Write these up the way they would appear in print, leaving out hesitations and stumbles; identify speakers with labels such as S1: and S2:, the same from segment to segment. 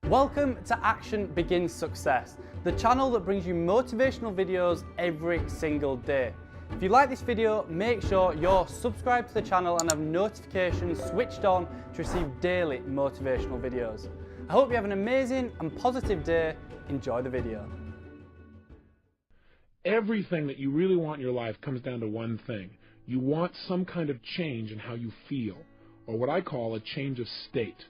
S1: Welcome to Action Begins Success, the channel that brings you motivational videos every single day. If you like this video, make sure you're subscribed to the channel and have notifications switched on to receive daily motivational videos. I hope you have an amazing and positive day. Enjoy the video.
S2: Everything that you really want in your life comes down to one thing. You want some kind of change in how you feel, or what I call a change of state.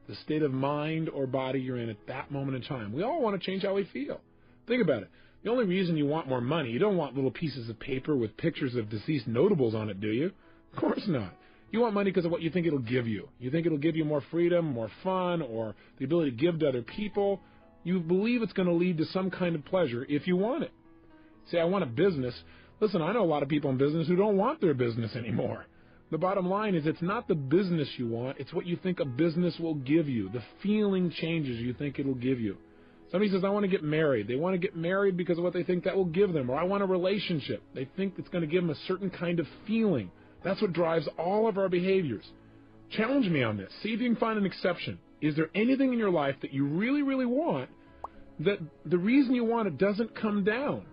S2: The state of mind or body you're in at that moment in time. We all want to change how we feel. Think about it. The only reason you want more money, you don't want little pieces of paper with pictures of deceased notables on it, do you? Of course not. You want money because of what you think it'll give you. You think it'll give you more freedom, more fun, or the ability to give to other people. You believe it's going to lead to some kind of pleasure if you want it. Say, I want a business. Listen, I know a lot of people in business who don't want their business anymore. The bottom line is it's not the business you want, it's what you think a business will give you, the feeling changes you think it'll give you. Somebody says, I want to get married. They want to get married because of what they think that will give them. Or I want a relationship. They think it's going to give them a certain kind of feeling. That's what drives all of our behaviors. Challenge me on this. See if you can find an exception. Is there anything in your life that you really, really want that the reason you want it doesn't come down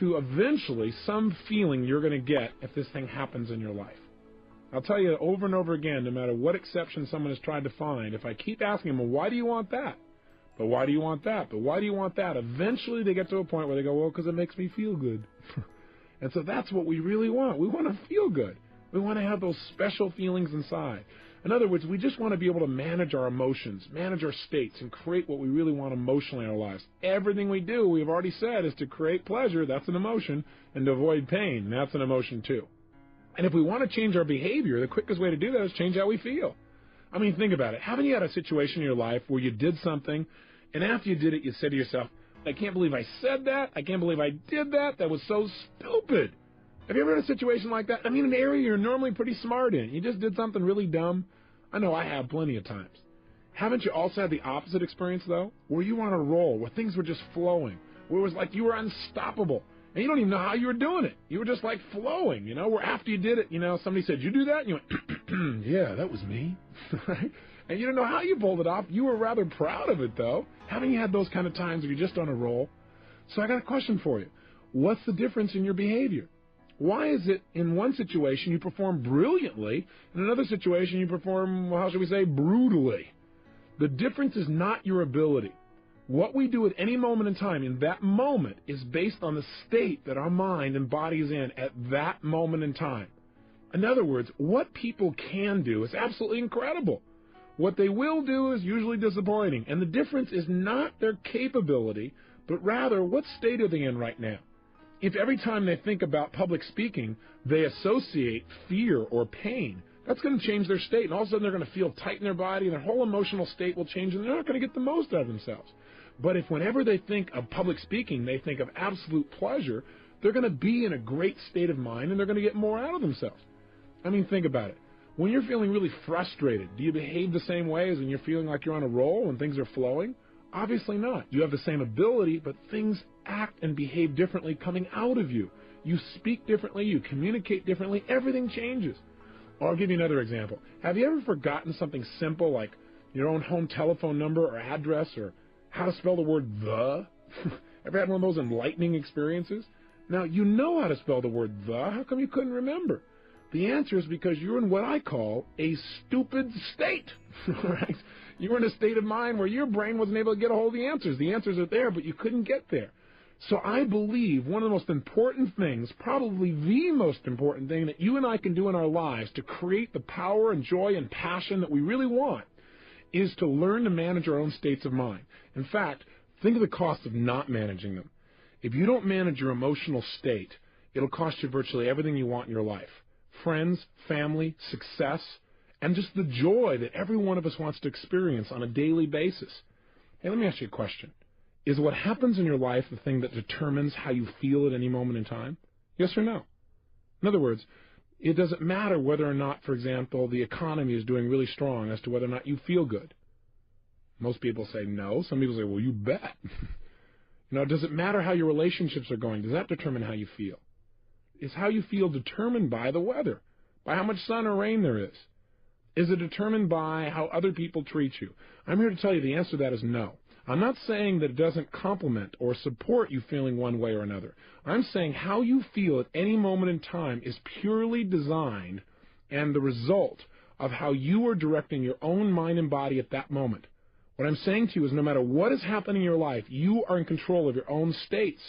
S2: to eventually some feeling you're going to get if this thing happens in your life? I'll tell you over and over again, no matter what exception someone has tried to find, if I keep asking them, well, why do you want that? But why do you want that? But why do you want that? Eventually they get to a point where they go, well, because it makes me feel good. And so that's what we really want. We want to feel good. We want to have those special feelings inside. In other words, we just want to be able to manage our emotions, manage our states, and create what we really want emotionally in our lives. Everything we do, we've already said, is to create pleasure. That's an emotion. And to avoid pain. That's an emotion too. And if we want to change our behavior, the quickest way to do that is change how we feel. I mean, think about it. Haven't you had a situation in your life where you did something, and after you did it, you said to yourself, I can't believe I said that. I can't believe I did that. That was so stupid. Have you ever had a situation like that? I mean, an area you're normally pretty smart in. You just did something really dumb. I know I have plenty of times. Haven't you also had the opposite experience, though, where you were on a roll, where things were just flowing, where it was like you were unstoppable? And you don't even know how you were doing it. You were just like flowing, where after you did it, somebody said, you do that? And you went, yeah, that was me. Right? And you don't know how you pulled it off. You were rather proud of it, though. Haven't you had those kind of times where you're just on a roll? So I got a question for you. What's the difference in your behavior? Why is it in one situation you perform brilliantly, in another situation you perform, how should we say, brutally? The difference is not your ability. What we do at any moment in time, in that moment, is based on the state that our mind and body is in at that moment in time. In other words, what people can do is absolutely incredible. What they will do is usually disappointing. And the difference is not their capability, but rather what state are they in right now. If every time they think about public speaking, they associate fear or pain, that's going to change their state. And all of a sudden they're going to feel tight in their body, and their whole emotional state will change, and they're not going to get the most out of themselves. But if whenever they think of public speaking, they think of absolute pleasure, they're going to be in a great state of mind, and they're going to get more out of themselves. I mean, think about it. When you're feeling really frustrated, do you behave the same way as when you're feeling like you're on a roll and things are flowing? Obviously not. You have the same ability, but things act and behave differently coming out of you. You speak differently, you communicate differently, everything changes. Or I'll give you another example. Have you ever forgotten something simple like your own home telephone number or address, or how to spell the word the? Ever had one of those enlightening experiences? Now, you know how to spell the word the. How come you couldn't remember? The answer is because you're in what I call a stupid state. Right? You were in a state of mind where your brain wasn't able to get a hold of the answers. The answers are there, but you couldn't get there. So I believe one of the most important things, probably the most important thing that you and I can do in our lives to create the power and joy and passion that we really want, is to learn to manage our own states of mind. In fact, think of the cost of not managing them. If you don't manage your emotional state, it'll cost you virtually everything you want in your life. Friends, family, success, and just the joy that every one of us wants to experience on a daily basis. Hey, let me ask you a question. Is what happens in your life the thing that determines how you feel at any moment in time? Yes or no? In other words, it doesn't matter whether or not, for example, the economy is doing really strong as to whether or not you feel good. Most people say no. Some people say, well, you bet. Does it matter how your relationships are going? Does that determine how you feel? Is how you feel determined by the weather, by how much sun or rain there is? Is it determined by how other people treat you? I'm here to tell you the answer to that is no. I'm not saying that it doesn't complement or support you feeling one way or another. I'm saying how you feel at any moment in time is purely designed and the result of how you are directing your own mind and body at that moment. What I'm saying to you is no matter what is happening in your life, you are in control of your own states.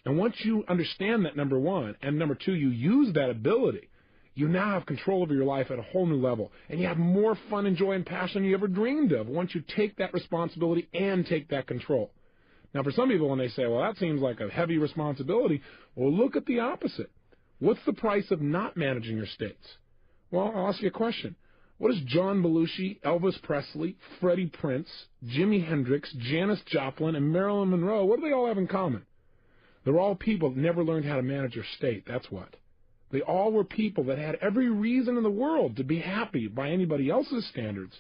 S2: And once you understand that, number one, and number two, you use that ability, you now have control over your life at a whole new level. And you have more fun and joy and passion than you ever dreamed of once you take that responsibility and take that control. Now, for some people, when they say, well, that seems like a heavy responsibility, well, look at the opposite. What's the price of not managing your states? Well, I'll ask you a question. What does John Belushi, Elvis Presley, Freddie Prinze, Jimi Hendrix, Janis Joplin, and Marilyn Monroe, what do they all have in common? They're all people that never learned how to manage their state, that's what. They all were people that had every reason in the world to be happy by anybody else's standards,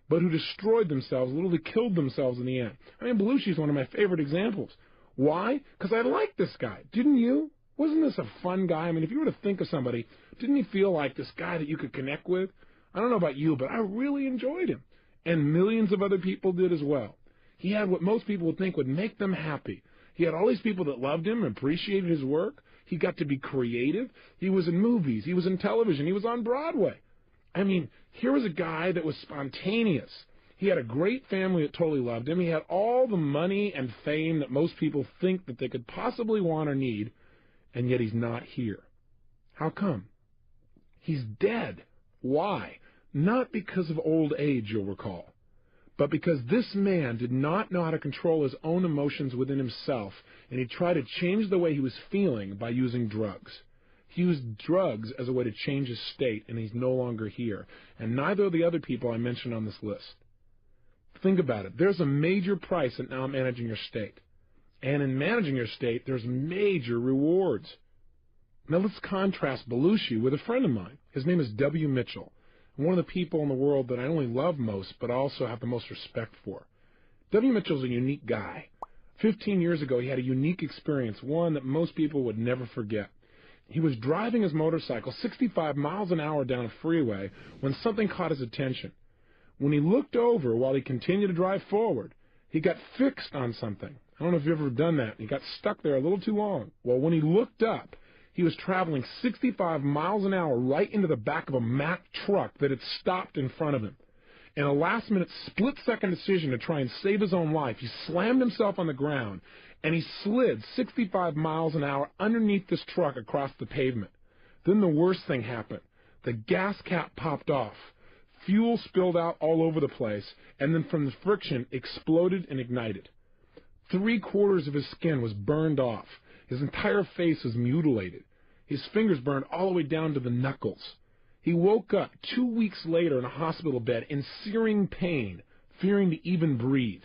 S2: but who destroyed themselves, literally killed themselves in the end. I mean, Belushi is one of my favorite examples. Why? Because I like this guy. Didn't you? Wasn't this a fun guy? I mean, if you were to think of somebody, didn't he feel like this guy that you could connect with? I don't know about you, but I really enjoyed him. And millions of other people did as well. He had what most people would think would make them happy. He had all these people that loved him and appreciated his work. He got to be creative. He was in movies. He was in television. He was on Broadway. I mean, here was a guy that was spontaneous. He had a great family that totally loved him. He had all the money and fame that most people think that they could possibly want or need, and yet he's not here. How come? He's dead. Why? Not because of old age, you'll recall, but because this man did not know how to control his own emotions within himself, and he tried to change the way he was feeling by using drugs. He used drugs as a way to change his state, and he's no longer here, and neither of the other people I mentioned on this list. Think about it. There's a major price in now managing your state, and in managing your state, there's major rewards. Now let's contrast Belushi with a friend of mine. His name is W. Mitchell, one of the people in the world that I only love most, but also have the most respect for. W. Mitchell's a unique guy. 15 years ago, he had a unique experience, one that most people would never forget. He was driving his motorcycle 65 miles an hour down a freeway when something caught his attention. When he looked over while he continued to drive forward, he got fixed on something. I don't know if you've ever done that. He got stuck there a little too long. Well, when he looked up, he was traveling 65 miles an hour right into the back of a Mack truck that had stopped in front of him. In a last-minute, split-second decision to try and save his own life, he slammed himself on the ground, and he slid 65 miles an hour underneath this truck across the pavement. Then the worst thing happened. The gas cap popped off. Fuel spilled out all over the place, and then from the friction, exploded and ignited. 3/4 of his skin was burned off. His entire face was mutilated. His fingers burned all the way down to the knuckles. He woke up 2 weeks later in a hospital bed in searing pain, fearing to even breathe.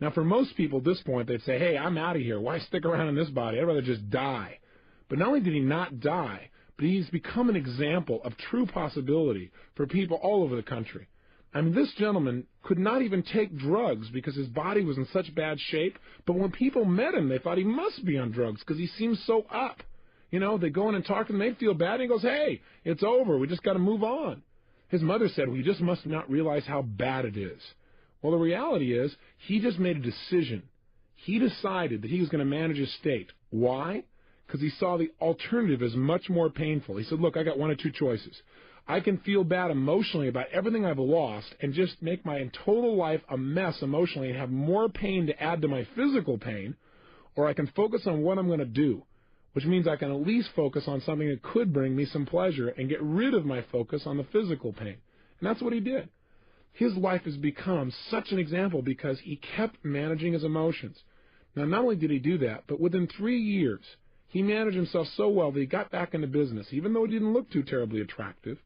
S2: Now, for most people at this point, they'd say, hey, I'm out of here. Why stick around in this body? I'd rather just die. But not only did he not die, but he's become an example of true possibility for people all over the country. I mean, this gentleman could not even take drugs because his body was in such bad shape, but when people met him, they thought he must be on drugs because he seems so up. You know, they go in and talk to him, they feel bad, and he goes, hey, it's over, we just got to move on. His mother said, well, you just must not realize how bad it is. Well, the reality is, he just made a decision. He decided that he was going to manage his state. Why? Because he saw the alternative as much more painful. He said, look, I got one of two choices. I can feel bad emotionally about everything I've lost and just make my total life a mess emotionally and have more pain to add to my physical pain, or I can focus on what I'm going to do, which means I can at least focus on something that could bring me some pleasure and get rid of my focus on the physical pain. And that's what he did. His life has become such an example because he kept managing his emotions. Now, not only did he do that, but within 3 years, he managed himself so well that he got back into business, even though he didn't look too terribly attractive.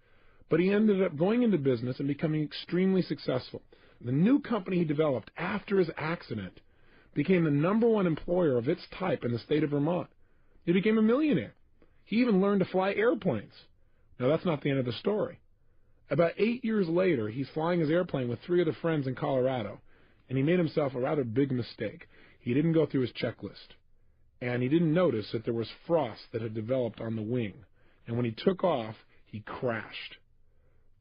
S2: But he ended up going into business and becoming extremely successful. The new company he developed after his accident became the #1 employer of its type in the state of Vermont. He became a millionaire. He even learned to fly airplanes. Now, that's not the end of the story. About 8 years later, he's flying his airplane with 3 other friends in Colorado, and he made himself a rather big mistake. He didn't go through his checklist, and he didn't notice that there was frost that had developed on the wing. And when he took off, he crashed.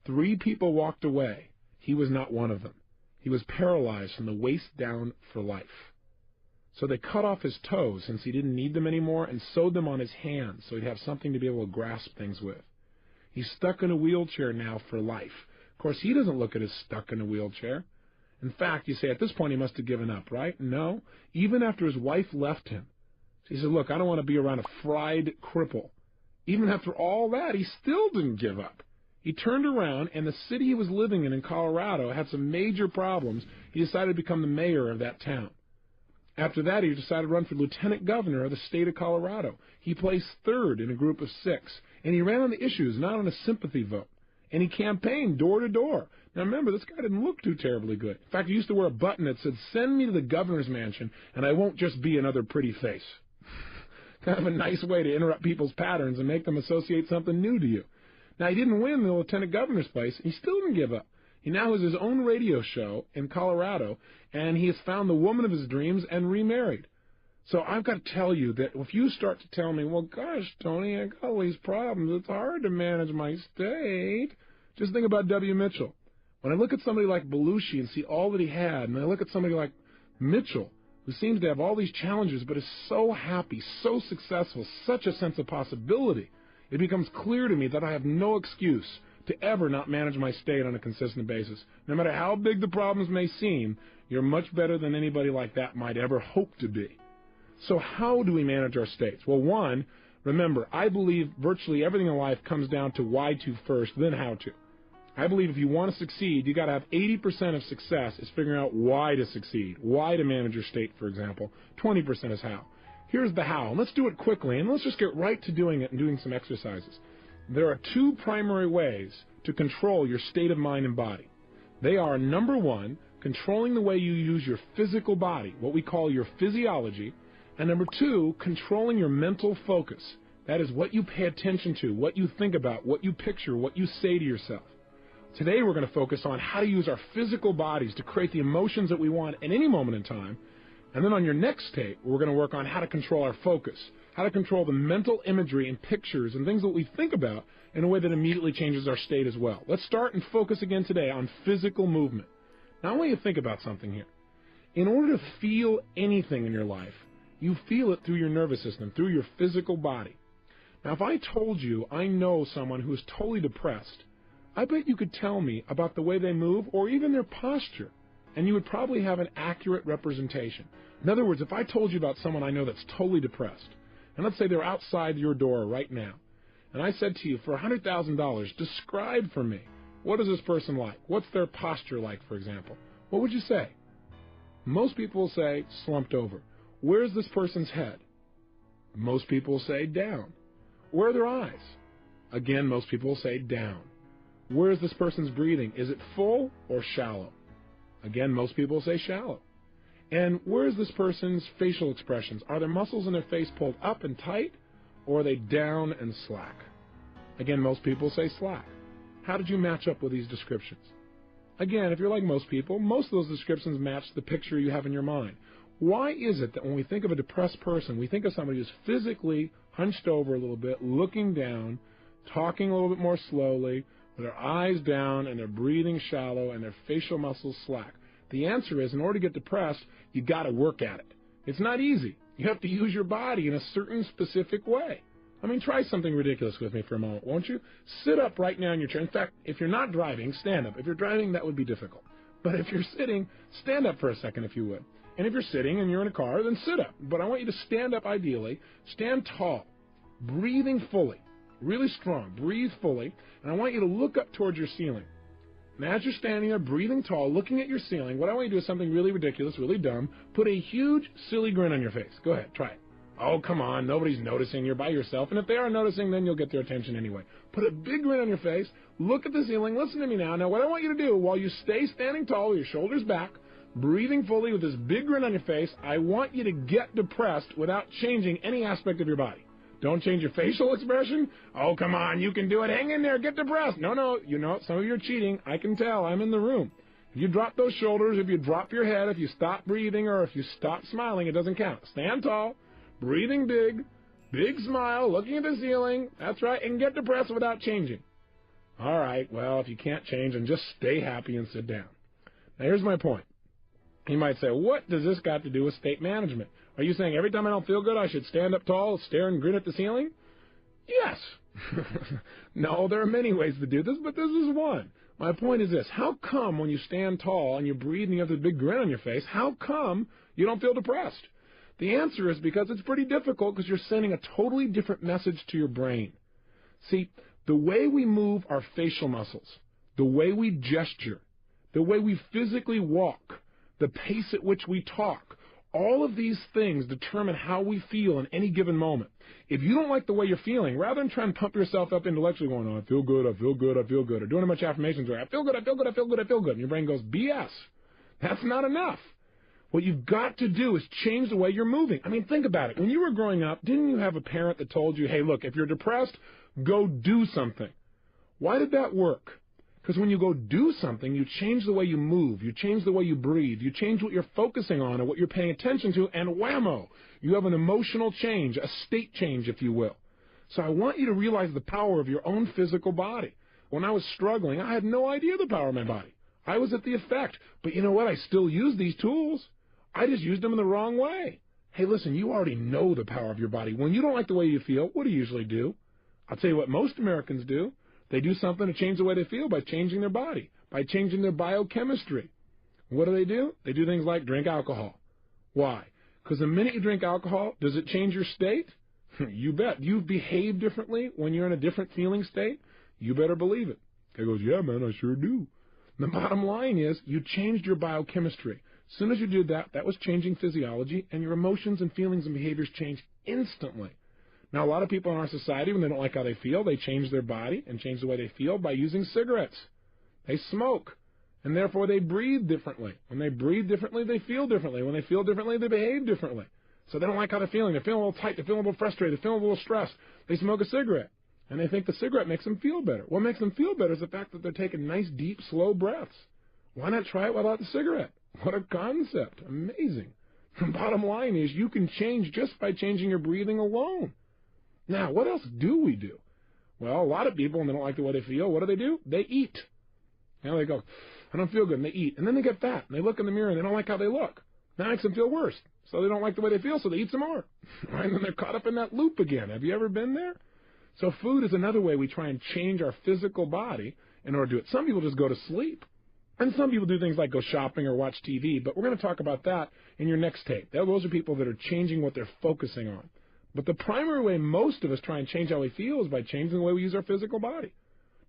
S2: 3 people walked away. He was not one of them. He was paralyzed from the waist down for life. So they cut off his toes since he didn't need them anymore and sewed them on his hands so he'd have something to be able to grasp things with. He's stuck in a wheelchair now for life. Of course, he doesn't look at as stuck in a wheelchair. In fact, you say at this point he must have given up, right? No. Even after his wife left him, she said, look, I don't want to be around a fried cripple. Even after all that, he still didn't give up. He turned around, and the city he was living in Colorado had some major problems. He decided to become the mayor of that town. After that, he decided to run for lieutenant governor of the state of Colorado. He placed 3rd in a group of 6, and he ran on the issues, not on a sympathy vote. And he campaigned door to door. Now remember, this guy didn't look too terribly good. In fact, he used to wear a button that said, "Send me to the governor's mansion, and I won't just be another pretty face." Kind of a nice way to interrupt people's patterns and make them associate something new to you. Now, he didn't win the lieutenant governor's place. He still didn't give up. He now has his own radio show in Colorado, and he has found the woman of his dreams and remarried. So I've got to tell you that if you start to tell me, well, gosh, Tony, I got all these problems. It's hard to manage my state. Just think about W. Mitchell. When I look at somebody like Belushi and see all that he had, and I look at somebody like Mitchell, who seems to have all these challenges but is so happy, so successful, such a sense of possibility, it becomes clear to me that I have no excuse to ever not manage my state on a consistent basis. No matter how big the problems may seem, you're much better than anybody like that might ever hope to be. So how do we manage our states? Well, one, remember, I believe virtually everything in life comes down to why to first, then how to. I believe if you want to succeed, you got to have 80% of success is figuring out why to succeed, why to manage your state, for example. 20% is how. Here's the how. And let's do it quickly, and let's just get right to doing it and doing some exercises. There are 2 primary ways to control your state of mind and body. They are, number 1, controlling the way you use your physical body, what we call your physiology, and number 2, controlling your mental focus. That is what you pay attention to, what you think about, what you picture, what you say to yourself. Today we're going to focus on how to use our physical bodies to create the emotions that we want at any moment in time. And then on your next tape, we're going to work on how to control our focus, how to control the mental imagery and pictures and things that we think about in a way that immediately changes our state as well. Let's start and focus again today on physical movement. Now I want you to think about something here. In order to feel anything in your life, you feel it through your nervous system, through your physical body. Now if I told you I know someone who is totally depressed, I bet you could tell me about the way they move or even their posture, and you would probably have an accurate representation. In other words, if I told you about someone I know that's totally depressed, and let's say they're outside your door right now, and I said to you, for $100,000, describe for me, what is this person like? What's their posture like, for example? What would you say? Most people will say, slumped over. Where's this person's head? Most people will say, down. Where are their eyes? Again, most people will say, down. Where is this person's breathing? Is it full or shallow? Again, most people say shallow. And where is this person's facial expressions? Are their muscles in their face pulled up and tight, or are they down and slack? Again, most people say slack. How did you match up with these descriptions? Again, if you're like most people, most of those descriptions match the picture you have in your mind. Why is it that when we think of a depressed person, we think of somebody who's physically hunched over a little bit, looking down, talking a little bit more slowly, with their eyes down and their breathing shallow and their facial muscles slack? The answer is, in order to get depressed, you got to work at it. It's not easy. You have to use your body in a certain specific way. I mean, try something ridiculous with me for a moment, won't you? Sit up right now in your chair. In fact, if you're not driving, stand up. If you're driving, that would be difficult. But if you're sitting, stand up for a second if you would. And if you're sitting and you're in a car, then sit up. But I want you to stand up ideally. Stand tall, breathing fully, really strong. Breathe fully. And I want you to look up towards your ceiling. And as you're standing there, breathing tall, looking at your ceiling, what I want you to do is something really ridiculous, really dumb. Put a huge, silly grin on your face. Go ahead, try it. Oh, come on, nobody's noticing. You're by yourself. And if they are noticing, then you'll get their attention anyway. Put a big grin on your face. Look at the ceiling. Listen to me now. Now, what I want you to do, while you stay standing tall with your shoulders back, breathing fully with this big grin on your face, I want you to get depressed without changing any aspect of your body. Don't change your facial expression. Oh, come on, you can do it. Hang in there. Get depressed. No, you know, some of you are cheating. I can tell. I'm in the room. If you drop those shoulders, if you drop your head, if you stop breathing, or if you stop smiling, it doesn't count. Stand tall, breathing big, big smile, looking at the ceiling. That's right, and get depressed without changing. All right, well, if you can't change, then just stay happy and sit down. Now, here's my point. You might say, what does this got to do with state management? Are you saying every time I don't feel good, I should stand up tall, stare and grin at the ceiling? Yes. No, there are many ways to do this, but this is one. My point is this. How come when you stand tall and you breathe and you have this big grin on your face, how come you don't feel depressed? The answer is because it's pretty difficult because you're sending a totally different message to your brain. See, the way we move our facial muscles, the way we gesture, the way we physically walk, the pace at which we talk, all of these things determine how we feel in any given moment. If you don't like the way you're feeling, rather than trying to pump yourself up intellectually going, oh, I feel good, I feel good, I feel good, or doing a bunch of affirmations where I feel good, I feel good, I feel good, I feel good, and your brain goes, BS. That's not enough. What you've got to do is change the way you're moving. I mean, think about it. When you were growing up, didn't you have a parent that told you, hey, look, if you're depressed, go do something? Why did that work? Because when you go do something, you change the way you move, you change the way you breathe, you change what you're focusing on and what you're paying attention to, and whammo, you have an emotional change, a state change, if you will. So I want you to realize the power of your own physical body. When I was struggling, I had no idea the power of my body. I was at the effect. But you know what? I still use these tools. I just used them in the wrong way. Hey, listen, you already know the power of your body. When you don't like the way you feel, what do you usually do? I'll tell you what most Americans do. They do something to change the way they feel by changing their body, by changing their biochemistry. What do? They do things like drink alcohol. Why? Because the minute you drink alcohol, does it change your state? You bet. You behave differently when you're in a different feeling state? You better believe it. Guy goes, yeah, man, I sure do. The bottom line is you changed your biochemistry. As soon as you did that, that was changing physiology, and your emotions and feelings and behaviors change instantly. Now, a lot of people in our society, when they don't like how they feel, they change their body and change the way they feel by using cigarettes. They smoke, and therefore they breathe differently. When they breathe differently, they feel differently. When they feel differently, they behave differently. So they don't like how they're feeling. They're feeling a little tight. They're feeling a little frustrated. They're feeling a little stressed. They smoke a cigarette, and they think the cigarette makes them feel better. What makes them feel better is the fact that they're taking nice, deep, slow breaths. Why not try it without the cigarette? What a concept. Amazing. The bottom line is you can change just by changing your breathing alone. Now, what else do we do? Well, a lot of people, when they don't like the way they feel, what do? They eat. You know, they go, I don't feel good, and they eat. And then they get fat, and they look in the mirror, and they don't like how they look. That makes them feel worse. So they don't like the way they feel, so they eat some more. Right? And then they're caught up in that loop again. Have you ever been there? So food is another way we try and change our physical body in order to do it. Some people just go to sleep. And some people do things like go shopping or watch TV, but we're going to talk about that in your next tape. Those are people that are changing what they're focusing on. But the primary way most of us try and change how we feel is by changing the way we use our physical body.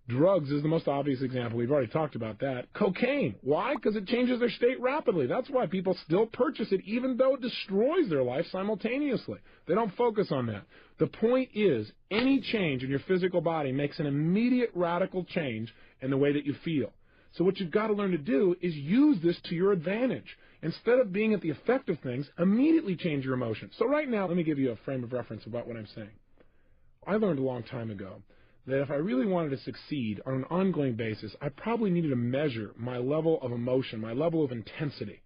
S2: Drugs is the most obvious example. We've already talked about that. Cocaine. Why? Because it changes their state rapidly. That's why people still purchase it, even though it destroys their life simultaneously. They don't focus on that. The point is, any change in your physical body makes an immediate radical change in the way that you feel. So what you've got to learn to do is use this to your advantage. Instead of being at the effect of things, immediately change your emotions. So right now, let me give you a frame of reference about what I'm saying. I learned a long time ago that if I really wanted to succeed on an ongoing basis, I probably needed to measure my level of emotion, my level of intensity.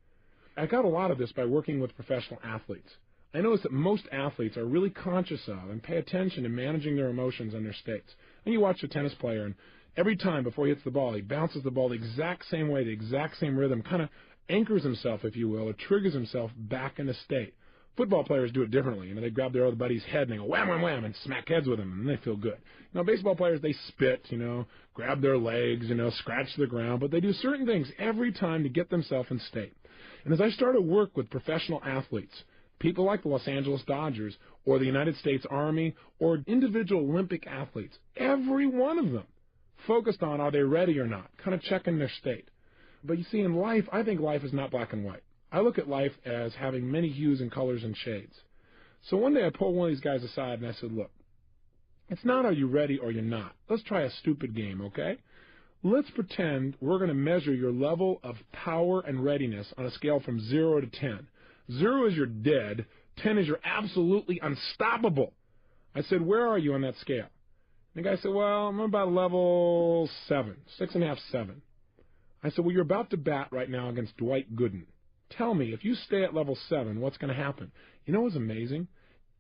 S2: I got a lot of this by working with professional athletes. I noticed that most athletes are really conscious of and pay attention to managing their emotions and their states. And you watch a tennis player, and every time before he hits the ball, he bounces the ball the exact same way, the exact same rhythm, kind of anchors himself, if you will, or triggers himself back in a state. Football players do it differently. They grab their other buddy's head and they go wham, wham, wham, and smack heads with him, and they feel good. Baseball players, they spit, grab their legs, scratch the ground, but they do certain things every time to get themselves in state. And as I started to work with professional athletes, people like the Los Angeles Dodgers or the United States Army or individual Olympic athletes, every one of them focused on are they ready or not, kind of checking their state. But you see, in life, I think life is not black and white. I look at life as having many hues and colors and shades. So one day I pulled one of these guys aside and I said, look, it's not are you ready or you're not. Let's try a stupid game, okay? Let's pretend we're going to measure your level of power and readiness on a scale from 0 to 10. 0 is you're dead. 10 is you're absolutely unstoppable. I said, where are you on that scale? And the guy said, well, I'm about level 7, 6.5, 7. I said, well, you're about to bat right now against Dwight Gooden. Tell me, if you stay at level 7, what's going to happen? You know what was amazing?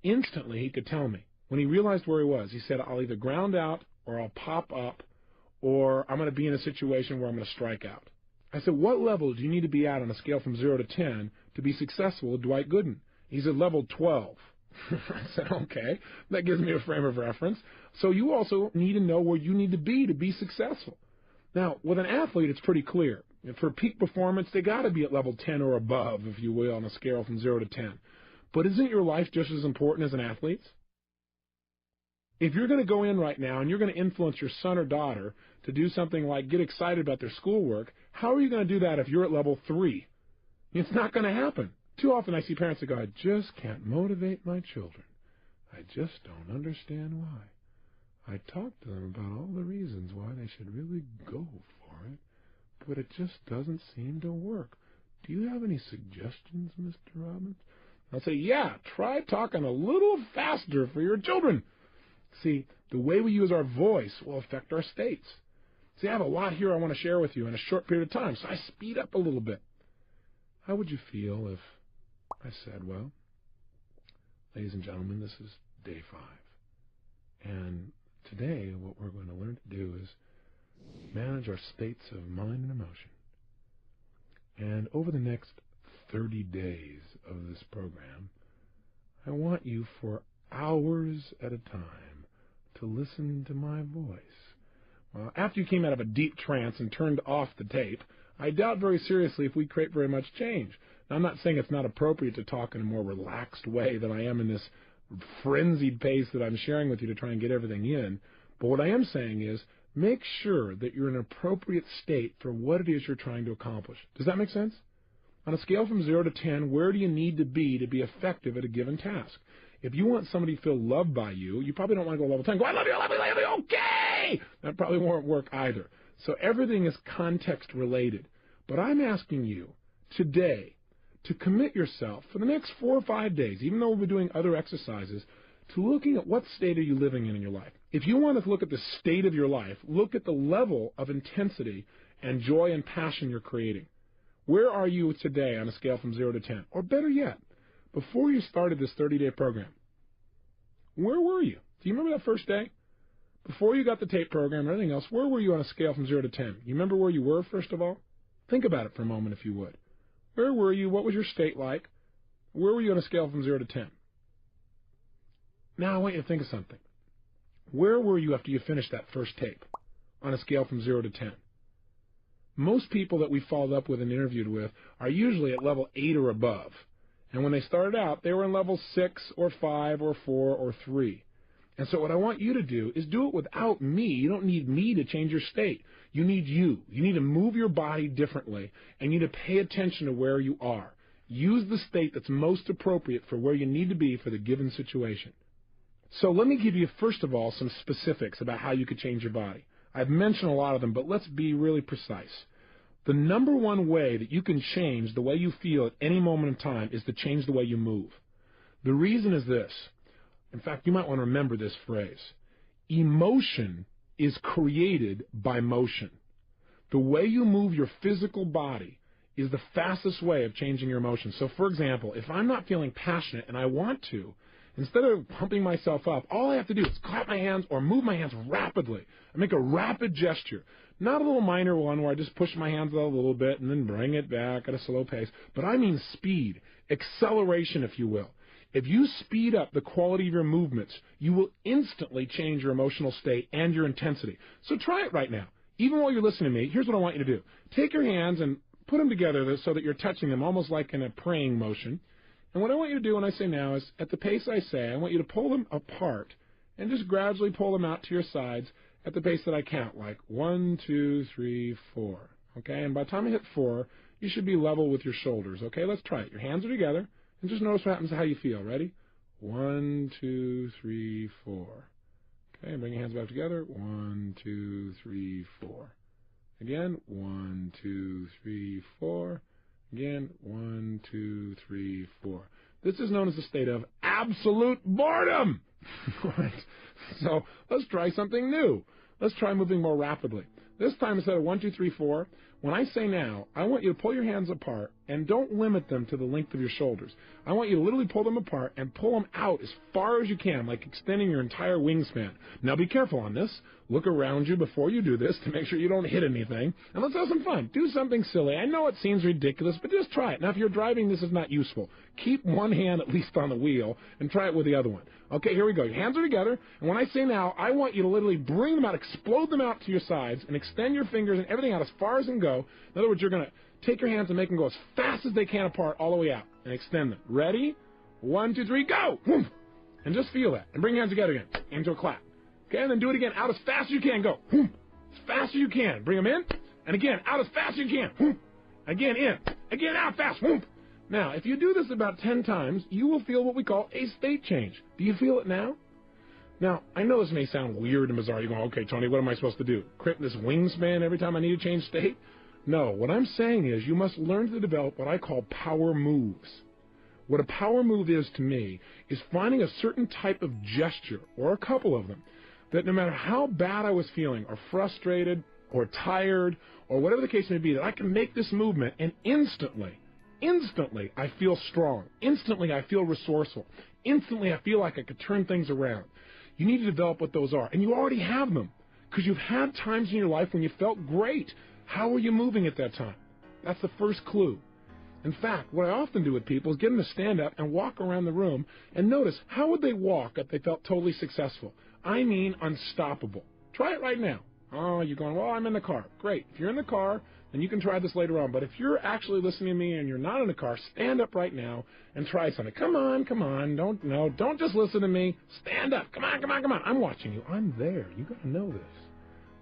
S2: Instantly, he could tell me. When he realized where he was, he said, I'll either ground out or I'll pop up or I'm going to be in a situation where I'm going to strike out. I said, what level do you need to be at on a scale from 0 to 10 to be successful with Dwight Gooden? He said, level 12. I said, okay, that gives me a frame of reference. So you also need to know where you need to be successful. Now, with an athlete, it's pretty clear. For peak performance, they got to be at level 10 or above, if you will, on a scale from 0 to 10. But isn't your life just as important as an athlete's? If you're going to go in right now and you're going to influence your son or daughter to do something like get excited about their schoolwork, how are you going to do that if you're at level 3? It's not going to happen. Too often I see parents that go, I just can't motivate my children. I just don't understand why. I talk to them about all the reasons why they should really go for it, but it just doesn't seem to work. Do you have any suggestions, Mr. Robbins? I'll say, yeah, try talking a little faster for your children. See, the way we use our voice will affect our states. See, I have a lot here I want to share with you in a short period of time, so I speed up a little bit. How would you feel if I said, well, ladies and gentlemen, this is day 5. And today what we're going to learn to do is manage our states of mind and emotion. And over the next 30 days of this program, I want you for hours at a time to listen to my voice. Well, after you came out of a deep trance and turned off the tape, I doubt very seriously if we create very much change. Now, I'm not saying it's not appropriate to talk in a more relaxed way than I am in this frenzied pace that I'm sharing with you to try and get everything in. But what I am saying is make sure that you're in an appropriate state for what it is you're trying to accomplish. Does that make sense? On a scale from 0 to 10, where do you need to be effective at a given task? If you want somebody to feel loved by you, you probably don't want to go level 10. Go, I love you, I love you, I love you, okay! That probably won't work either. So everything is context related. But I'm asking you today to commit yourself for the next 4 or 5 days, even though we'll be doing other exercises, to looking at what state are you living in your life. If you want to look at the state of your life, look at the level of intensity and joy and passion you're creating. Where are you today on a scale from 0 to 10? Or better yet, before you started this 30-day program, where were you? Do you remember that first day? Before you got the tape program and everything else, where were you on a scale from 0 to 10? You remember where you were, first of all? Think about it for a moment, if you would. Where were you? What was your state like? Where were you on a scale from 0 to 10? Now I want you to think of something. Where were you after you finished that first tape on a scale from 0 to 10? Most people that we followed up with and interviewed with are usually at level 8 or above. And when they started out, they were in level 6 or 5 or 4 or 3. And so what I want you to do is do it without me. You don't need me to change your state. You need you. You need to move your body differently, and you need to pay attention to where you are. Use the state that's most appropriate for where you need to be for the given situation. So let me give you, first of all, some specifics about how you could change your body. I've mentioned a lot of them, but let's be really precise. The number one way that you can change the way you feel at any moment in time is to change the way you move. The reason is this. In fact, you might want to remember this phrase. Emotion is created by motion. The way you move your physical body is the fastest way of changing your emotions. So, for example, if I'm not feeling passionate and I want to, instead of pumping myself up, all I have to do is clap my hands or move my hands rapidly and make a rapid gesture. Not a little minor one where I just push my hands out a little bit and then bring it back at a slow pace, but I mean speed, acceleration, if you will. If you speed up the quality of your movements, you will instantly change your emotional state and your intensity. So try it right now. Even while you're listening to me, here's what I want you to do. Take your hands and put them together so that you're touching them almost like in a praying motion. And what I want you to do when I say now is, at the pace I say, I want you to pull them apart and just gradually pull them out to your sides at the pace that I count, like 1, 2, 3, 4. Okay? And by the time I hit 4, you should be level with your shoulders. Okay? Let's try it. Your hands are together. And just notice what happens to how you feel. Ready? 1, 2, 3, 4. Okay, bring your hands back together. 1, 2, 3, 4. Again, 1, 2, 3, 4. Again, 1, 2, 3, 4. This is known as the state of absolute boredom. Right? So let's try something new. Let's try moving more rapidly. This time, instead of 1, 2, 3, 4, When I say now, I want you to pull your hands apart and don't limit them to the length of your shoulders. I want you to literally pull them apart and pull them out as far as you can, like extending your entire wingspan. Now be careful on this. Look around you before you do this to make sure you don't hit anything. And let's have some fun. Do something silly. I know it seems ridiculous, but just try it. Now if you're driving, this is not useful. Keep one hand at least on the wheel and try it with the other one. Okay, here we go. Your hands are together, and when I say now, I want you to literally bring them out, explode them out to your sides, and extend your fingers and everything out as far as they can go. In other words, you're going to take your hands and make them go as fast as they can apart all the way out, and extend them. Ready? 1, 2, 3, go! And just feel that. And bring your hands together again, into a clap. Okay, and then do it again, out as fast as you can, go. As fast as you can. Bring them in, and again, out as fast as you can. Again, in. Again, out fast. Now, if you do this about 10 times, you will feel what we call a state change. Do you feel it now? Now, I know this may sound weird and bizarre. You're going, okay, Tony, what am I supposed to do? Crimp this wingspan every time I need to change state? No, what I'm saying is you must learn to develop what I call power moves. What a power move is to me is finding a certain type of gesture, or a couple of them, that no matter how bad I was feeling, or frustrated, or tired, or whatever the case may be, that I can make this movement and instantly I feel strong. Instantly I feel resourceful. Instantly I feel like I could turn things around. You need to develop what those are. And you already have them because you've had times in your life when you felt great. How were you moving at that time? That's the first clue. In fact, what I often do with people is get them to stand up and walk around the room and notice how would they walk if they felt totally successful. I mean unstoppable. Try it right now. Oh, you're going, well, I'm in the car. Great. If you're in the car, then you can try this later on. But if you're actually listening to me and you're not in the car, stand up right now and try something. Come on. Don't just listen to me. Stand up. Come on. I'm watching you. I'm there. You got to know this.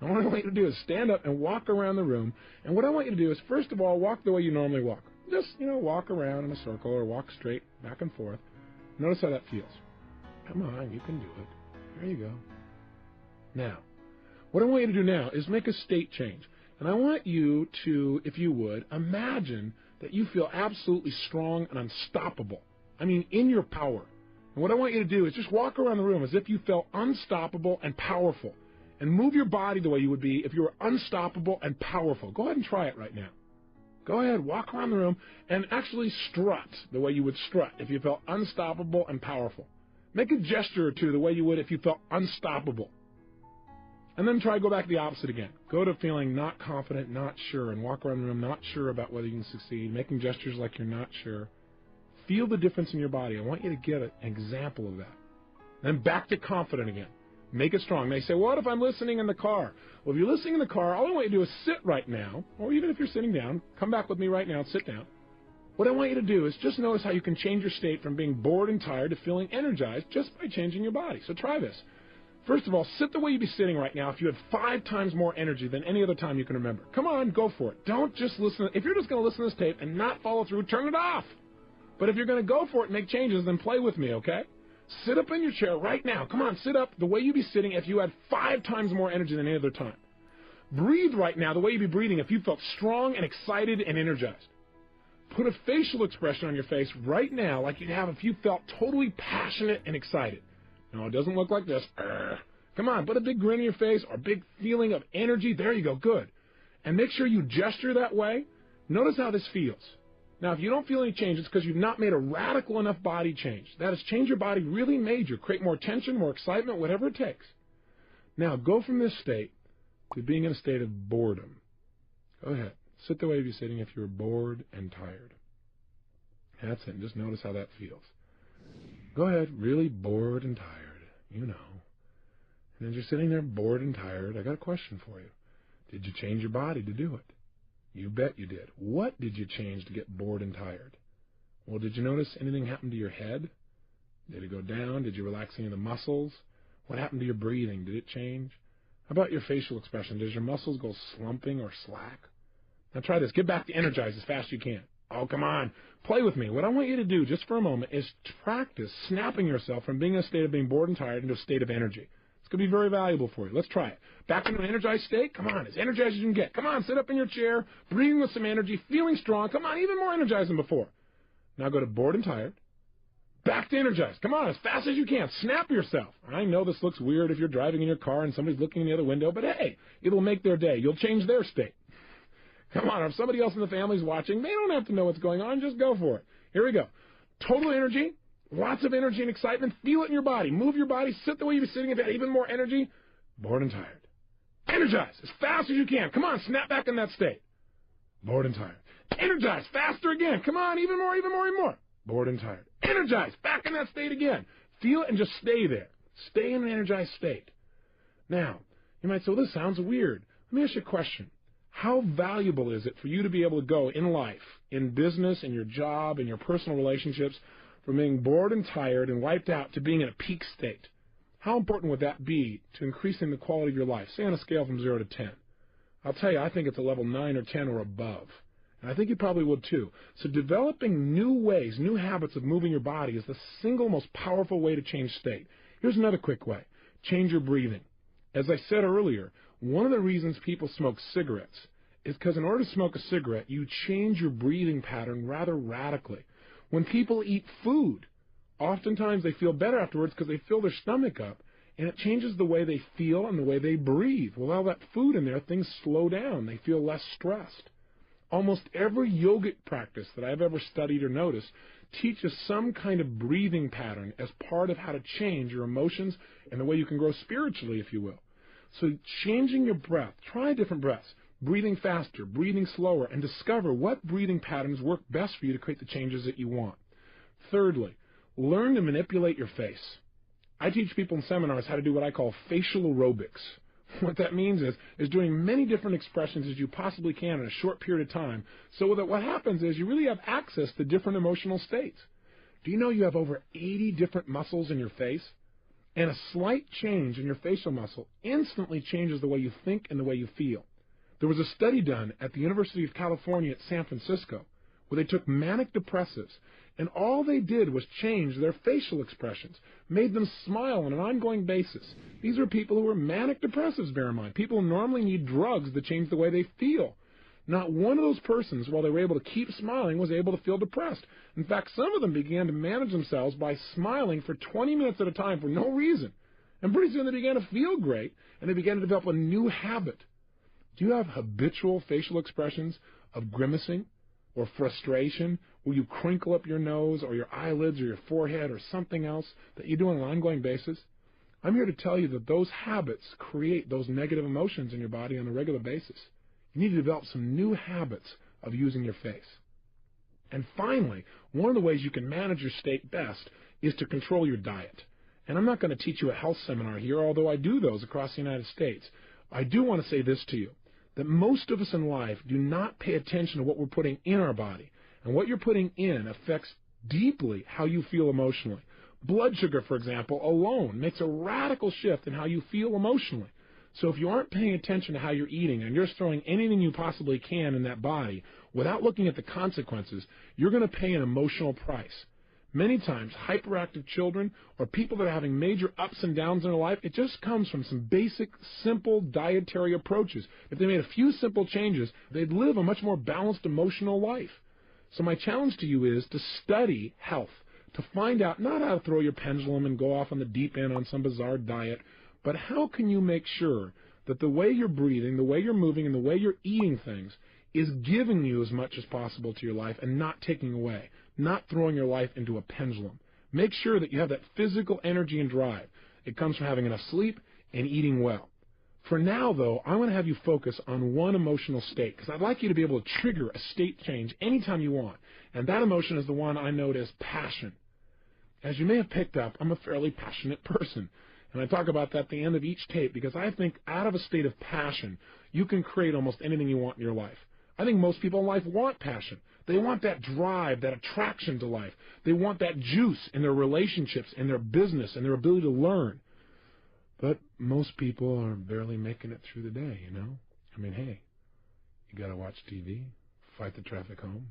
S2: And what I want you to do is stand up and walk around the room. And what I want you to do is, first of all, walk the way you normally walk. Just, walk around in a circle or walk straight back and forth. Notice how that feels. Come on, you can do it. There you go. Now, what I want you to do now is make a state change. And I want you to, if you would, imagine that you feel absolutely strong and unstoppable. I mean, in your power. And what I want you to do is just walk around the room as if you felt unstoppable and powerful. And move your body the way you would be if you were unstoppable and powerful. Go ahead and try it right now. Go ahead, walk around the room and actually strut the way you would strut if you felt unstoppable and powerful. Make a gesture or two the way you would if you felt unstoppable. And then try to go back to the opposite again. Go to feeling not confident, not sure, and walk around the room not sure about whether you can succeed, making gestures like you're not sure. Feel the difference in your body. I want you to get an example of that. Then back to confident again. Make it strong. They say, what if I'm listening in the car? Well, if you're listening in the car, all I want you to do is sit right now, or even if you're sitting down, come back with me right now and sit down. What I want you to do is just notice how you can change your state from being bored and tired to feeling energized just by changing your body. So try this. First of all, sit the way you'd be sitting right now if you had 5 times more energy than any other time you can remember. Come on, go for it. Don't just listen. If you're just going to listen to this tape and not follow through, turn it off. But if you're going to go for it and make changes, then play with me, okay? Sit up in your chair right now. Come on, sit up the way you'd be sitting if you had 5 times more energy than any other time. Breathe right now the way you'd be breathing if you felt strong and excited and energized. Put a facial expression on your face right now like you'd have if you felt totally passionate and excited. No, it doesn't look like this. Come on, put a big grin on your face or a big feeling of energy. There you go, good. And make sure you gesture that way. Notice how this feels. Now, if you don't feel any change, it's because you've not made a radical enough body change. That is, change your body really major. Create more tension, more excitement, whatever it takes. Now, go from this state to being in a state of boredom. Go ahead. Sit the way you're sitting if you're bored and tired. That's it. Just notice how that feels. Go ahead. Really bored and tired. You know. And as you're sitting there bored and tired, I got a question for you. Did you change your body to do it? You bet you did. What did you change to get bored and tired? Well, did you notice anything happen to your head? Did it go down? Did you relax any of the muscles? What happened to your breathing? Did it change? How about your facial expression? Does your muscles go slumping or slack? Now try this. Get back to energize as fast as you can. Oh, come on. Play with me. What I want you to do just for a moment is to practice snapping yourself from being in a state of being bored and tired into a state of energy. It's going to be very valuable for you. Let's try it. Back into an energized state. Come on, as energized as you can get. Come on, sit up in your chair, breathing with some energy, feeling strong. Come on, even more energized than before. Now go to bored and tired. Back to energized. Come on, as fast as you can. Snap yourself. I know this looks weird if you're driving in your car and somebody's looking in the other window, but hey, it'll make their day. You'll change their state. Come on, if somebody else in the family's watching, they don't have to know what's going on. Just go for it. Here we go. Total energy, lots of energy and excitement. Feel it in your body. Move your body. Sit the way you're sitting. If you have even more energy, bored and tired. Energize as fast as you can. Come on, snap back in that state. Bored and tired. Energize faster again. Come on, even more, even more, even more. Bored and tired. Energize back in that state again. Feel it and just stay there. Stay in an energized state. Now, you might say, well, this sounds weird. Let me ask you a question. How valuable is it for you to be able to go in life, in business, in your job, in your personal relationships, from being bored and tired and wiped out to being in a peak state? How important would that be to increasing the quality of your life, say on a scale from 0 to 10? I'll tell you, I think it's a level 9 or 10 or above. And I think you probably would too. So developing new ways, new habits of moving your body is the single most powerful way to change state. Here's another quick way. Change your breathing. As I said earlier, one of the reasons people smoke cigarettes is because in order to smoke a cigarette, you change your breathing pattern rather radically. When people eat food, oftentimes they feel better afterwards because they fill their stomach up, and it changes the way they feel and the way they breathe. With all that food in there, things slow down. They feel less stressed. Almost every yogic practice that I've ever studied or noticed teaches some kind of breathing pattern as part of how to change your emotions and the way you can grow spiritually, if you will. So changing your breath, try different breaths, breathing faster, breathing slower, and discover what breathing patterns work best for you to create the changes that you want. Thirdly, learn to manipulate your face. I teach people in seminars how to do what I call facial aerobics. What that means is doing many different expressions as you possibly can in a short period of time, so that what happens is you really have access to different emotional states. Do you know you have over 80 different muscles in your face? And a slight change in your facial muscle instantly changes the way you think and the way you feel. There was a study done at the University of California at San Francisco where they took manic depressives, and all they did was change their facial expressions, made them smile on an ongoing basis. These are people who were manic depressives, bear in mind. People who normally need drugs to change the way they feel. Not one of those persons, while they were able to keep smiling, was able to feel depressed. In fact, some of them began to manage themselves by smiling for 20 minutes at a time for no reason. And pretty soon they began to feel great, and they began to develop a new habit. Do you have habitual facial expressions of grimacing or frustration, where you crinkle up your nose or your eyelids or your forehead or something else that you do on an ongoing basis? I'm here to tell you that those habits create those negative emotions in your body on a regular basis. You need to develop some new habits of using your face. And finally, one of the ways you can manage your state best is to control your diet. And I'm not going to teach you a health seminar here, although I do those across the United States. I do want to say this to you, that most of us in life do not pay attention to what we're putting in our body. And what you're putting in affects deeply how you feel emotionally. Blood sugar, for example, alone makes a radical shift in how you feel emotionally. So if you aren't paying attention to how you're eating and you're throwing anything you possibly can in that body without looking at the consequences, you're going to pay an emotional price. Many times, hyperactive children or people that are having major ups and downs in their life, it just comes from some basic, simple dietary approaches. If they made a few simple changes, they'd live a much more balanced emotional life. So my challenge to you is to study health, to find out not how to throw your pendulum and go off on the deep end on some bizarre diet, but how can you make sure that the way you're breathing, the way you're moving, and the way you're eating things is giving you as much as possible to your life and not taking away, not throwing your life into a pendulum. Make sure that you have that physical energy and drive. It comes from having enough sleep and eating well. For now, though, I want to have you focus on one emotional state, because I'd like you to be able to trigger a state change anytime you want. And that emotion is the one I note as passion. As you may have picked up, I'm a fairly passionate person. And I talk about that at the end of each tape because I think out of a state of passion, you can create almost anything you want in your life. I think most people in life want passion. They want that drive, that attraction to life. They want that juice in their relationships, in their business, and their ability to learn. But most people are barely making it through the day, you know? I mean, hey, you got to watch TV, fight the traffic home,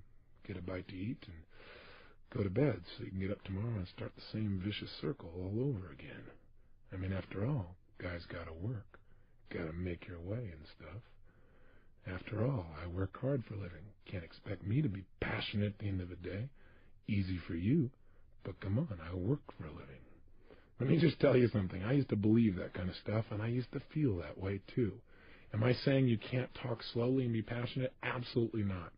S2: get a bite to eat, and go to bed so you can get up tomorrow and start the same vicious circle all over again. I mean, after all, guys got to work, got to make your way and stuff. After all, I work hard for a living. Can't expect me to be passionate at the end of the day. Easy for you, but come on, I work for a living. Let me just tell you something. I used to believe that kind of stuff, and I used to feel that way too. Am I saying you can't talk slowly and be passionate? Absolutely not.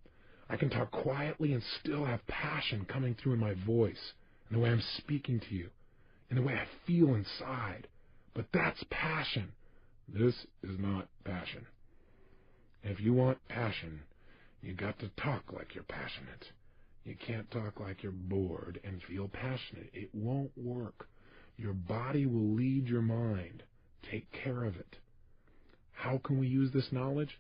S2: I can talk quietly and still have passion coming through in my voice, in the way I'm speaking to you, in the way I feel inside. But that's passion. This is not passion. If you want passion, you got to talk like you're passionate. You can't talk like you're bored and feel passionate. It won't work. Your body will lead your mind. Take care of it. How can we use this knowledge?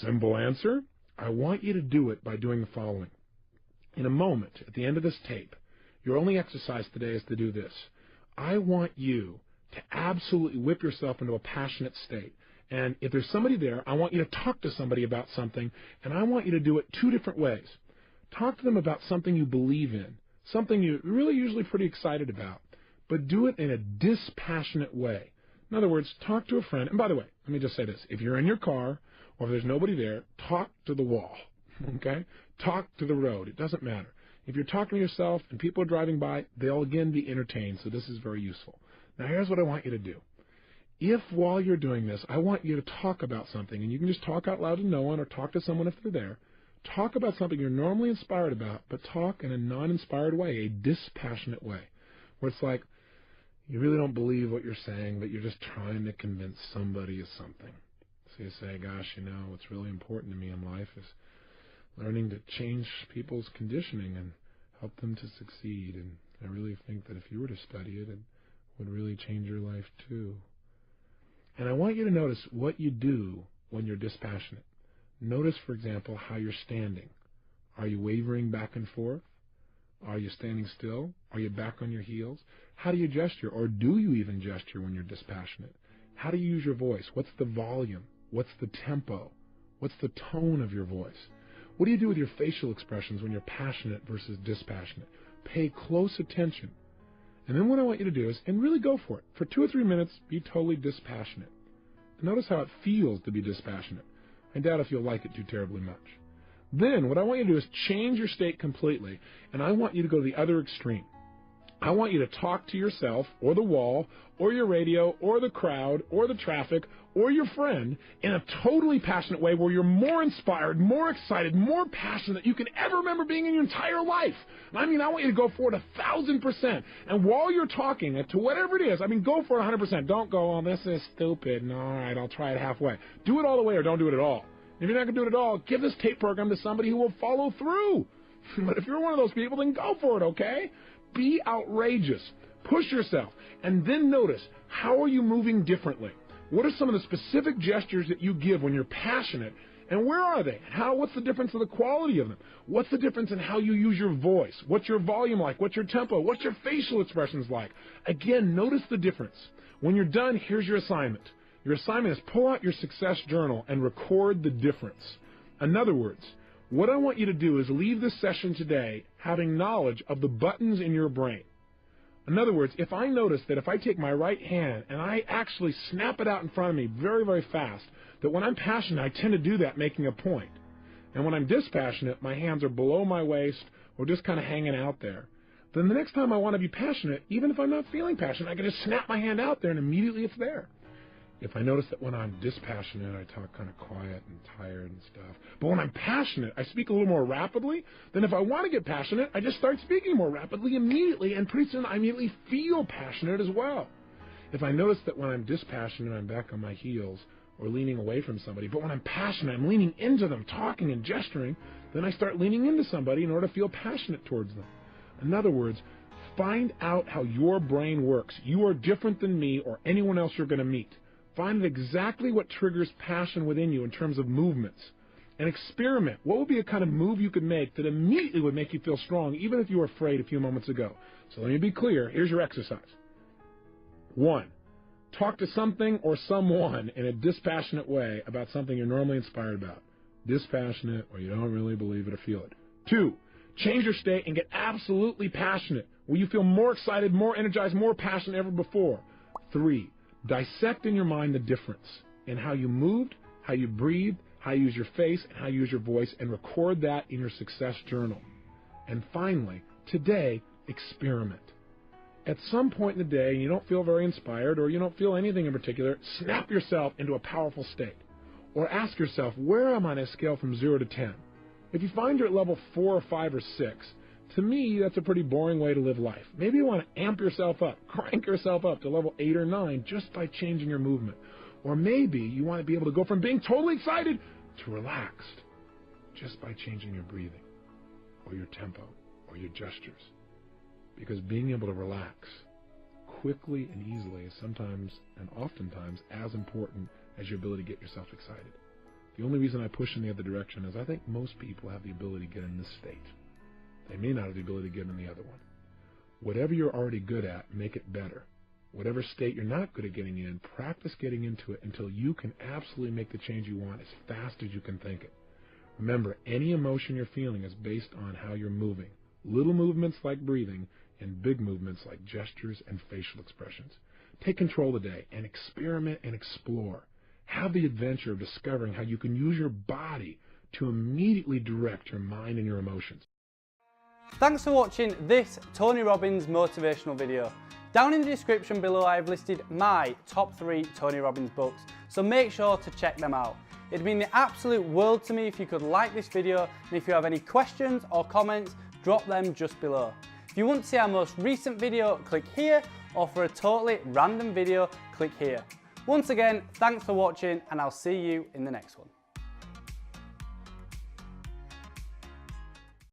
S2: Simple answer. I want you to do it by doing the following. In a moment, at the end of this tape, your only exercise today is to do this. I want you to absolutely whip yourself into a passionate state. And if there's somebody there, I want you to talk to somebody about something, and I want you to do it two different ways. Talk to them about something you believe in, something you're really usually pretty excited about, but do it in a dispassionate way. In other words, talk to a friend. And by the way, let me just say this. If you're in your car or if there's nobody there, talk to the wall, okay? Talk to the road. It doesn't matter. If you're talking to yourself and people are driving by, they'll again be entertained, so this is very useful. Now, here's what I want you to do. If while you're doing this, I want you to talk about something, and you can just talk out loud to no one or talk to someone if they're there, talk about something you're normally inspired about, but talk in a non-inspired way, a dispassionate way, where it's like you really don't believe what you're saying, but you're just trying to convince somebody of something. So you say, gosh, what's really important to me in life is learning to change people's conditioning and help them to succeed. And I really think that if you were to study it, it would really change your life too. And I want you to notice what you do when you're dispassionate. Notice, for example, how you're standing. Are you wavering back and forth? Are you standing still? Are you back on your heels? How do you gesture? Or do you even gesture when you're dispassionate? How do you use your voice? What's the volume? What's the tempo? What's the tone of your voice? What do you do with your facial expressions when you're passionate versus dispassionate? Pay close attention. And then what I want you to do is, and really go for it. For 2 or 3 minutes, be totally dispassionate. And notice how it feels to be dispassionate. I doubt if you'll like it too terribly much. Then what I want you to do is change your state completely, and I want you to go to the other extreme. I want you to talk to yourself or the wall or your radio or the crowd or the traffic or your friend in a totally passionate way where you're more inspired, more excited, more passionate than you can ever remember being in your entire life. I want you to go for it 1,000%. And while you're talking to whatever it is, go for it 100%. Don't go, oh, this is stupid. No, all right, I'll try it halfway. Do it all the way or don't do it at all. If you're not going to do it at all, give this tape program to somebody who will follow through. But if you're one of those people, then go for it, okay? Be outrageous. Push yourself. And then notice, how are you moving differently? What are some of the specific gestures that you give when you're passionate? And where are they? What's the difference in the quality of them? What's the difference in how you use your voice? What's your volume like? What's your tempo? What's your facial expressions like? Again, notice the difference. When you're done, here's your assignment. Your assignment is pull out your success journal and record the difference. In other words, what I want you to do is leave this session today having knowledge of the buttons in your brain. In other words, if I notice that if I take my right hand and I actually snap it out in front of me very, very fast, that when I'm passionate, I tend to do that making a point. And when I'm dispassionate, my hands are below my waist or just kind of hanging out there. Then the next time I want to be passionate, even if I'm not feeling passionate, I can just snap my hand out there and immediately it's there. If I notice that when I'm dispassionate, I talk kind of quiet and tired and stuff. But when I'm passionate, I speak a little more rapidly. Then if I want to get passionate, I just start speaking more rapidly immediately, and pretty soon I immediately feel passionate as well. If I notice that when I'm dispassionate, I'm back on my heels or leaning away from somebody, but when I'm passionate, I'm leaning into them, talking and gesturing, then I start leaning into somebody in order to feel passionate towards them. In other words, find out how your brain works. You are different than me or anyone else you're going to meet. Find out exactly what triggers passion within you in terms of movements. And experiment. What would be a kind of move you could make that immediately would make you feel strong, even if you were afraid a few moments ago? So let me be clear. Here's your exercise. 1. Talk to something or someone in a dispassionate way about something you're normally inspired about. Dispassionate, or you don't really believe it or feel it. 2. Change your state and get absolutely passionate, where you feel more excited, more energized, more passionate than ever before. 3. Dissect in your mind the difference in how you moved, how you breathed, how you use your face, and how you use your voice, and record that in your success journal. And finally, today, experiment. At some point in the day, you don't feel very inspired or you don't feel anything in particular, snap yourself into a powerful state. Or ask yourself, where am I on a scale from 0 to 10? If you find you're at level 4 or 5 or 6, to me, that's a pretty boring way to live life. Maybe you want to amp yourself up, crank yourself up to level 8 or 9 just by changing your movement. Or maybe you want to be able to go from being totally excited to relaxed just by changing your breathing or your tempo or your gestures. Because being able to relax quickly and easily is sometimes and oftentimes as important as your ability to get yourself excited. The only reason I push in the other direction is I think most people have the ability to get in this state. They may not have the ability to get in the other one. Whatever you're already good at, make it better. Whatever state you're not good at getting in, practice getting into it until you can absolutely make the change you want as fast as you can think it. Remember, any emotion you're feeling is based on how you're moving. Little movements like breathing and big movements like gestures and facial expressions. Take control today and experiment and explore. Have the adventure of discovering how you can use your body to immediately direct your mind and your emotions.
S1: Thanks for watching this Tony Robbins motivational video. Down in the description below I've listed my top 3 Tony Robbins books, so make sure to check them out. It'd mean the absolute world to me if you could like this video, and if you have any questions or comments, drop them just below. If you want to see our most recent video, click here, or for a totally random video, click here. Once again, thanks for watching, and I'll see you in the next one.